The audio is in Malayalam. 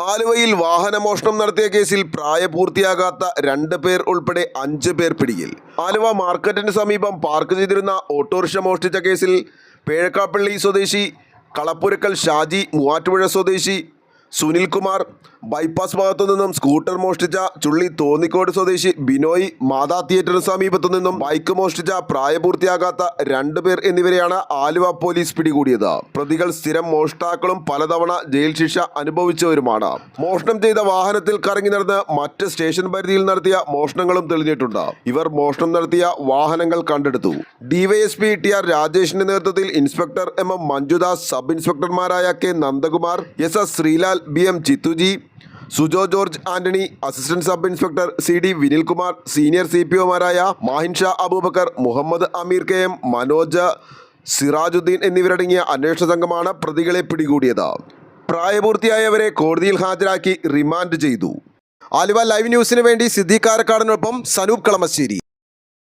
ആലുവയിൽ വാഹനമോഷണം നടത്തിയ കേസിൽ പ്രായപൂർത്തിയാകാത്ത 2 പേർ ഉൾപ്പെടെ 5 പേർ പിടിയിൽ. ആലുവ മാർക്കറ്റിന് സമീപം പാർക്ക് ചെയ്തിരുന്ന ഓട്ടോറിക്ഷ മോഷ്ടിച്ച കേസിൽ പേഴക്കാപ്പള്ളി സ്വദേശി കളപ്പുരക്കൽ ഷാജി, മൂവാറ്റുപുഴ സ്വദേശി സുനിൽകുമാർ, ബൈപ്പാസ് ഭാഗത്തു നിന്നും സ്കൂട്ടർ മോഷ്ടിച്ച ചുള്ളി തോന്നിക്കോട് സ്വദേശി ബിനോയ്, മാതാ തിയേറ്ററിന് സമീപത്തു നിന്നും ബൈക്ക് മോഷ്ടിച്ച പ്രായപൂർത്തിയാകാത്ത 2 പേർ എന്നിവരെയാണ് ആലുവ പോലീസ് പിടികൂടിയത്. പ്രതികൾ സ്ഥിരം മോഷ്ടാക്കളും പലതവണ ജയിൽ ശിക്ഷ അനുഭവിച്ചവരുമാണ്. മോഷണം ചെയ്ത വാഹനത്തിൽ കറങ്ങി നടന്ന് മറ്റ് സ്റ്റേഷൻ പരിധിയിൽ നടത്തിയ മോഷണങ്ങളും തെളിഞ്ഞിട്ടുണ്ട്. ഇവർ മോഷണം നടത്തിയ വാഹനങ്ങൾ കണ്ടെടുത്തു. ഡിവൈഎസ്പി TR രാജേഷിന്റെ നേതൃത്വത്തിൽ ഇൻസ്പെക്ടർ MM മഞ്ജുദാസ്, സബ് ഇൻസ്പെക്ടർമാരായ K Nandakumar, SS Sreelal, BM Jithuji, Sujo George Antony, assistant sub inspector CD Vinilkumar, senior CPOമാരായ മാഹിൻ ഷാ അബൂബക്കർ, മുഹമ്മദ് അമീർ KM, മനോജ്, സിറാജുദ്ദീൻ എന്നിവരടങ്ങിയ അന്വേഷണ സംഘമാണ് പ്രതികളെ പിടികൂടിയത്. പ്രായപൂർത്തിയായവരെ കോടതിയിൽ ഹാജരാക്കി റിമാൻഡ് ചെയ്തു. ആലുവ ലൈവ് ന്യൂസിന് വേണ്ടി സിദ്ദീഖ് കാരക്കാടിനൊപ്പം സനൂപ് കളമശ്ശേരി.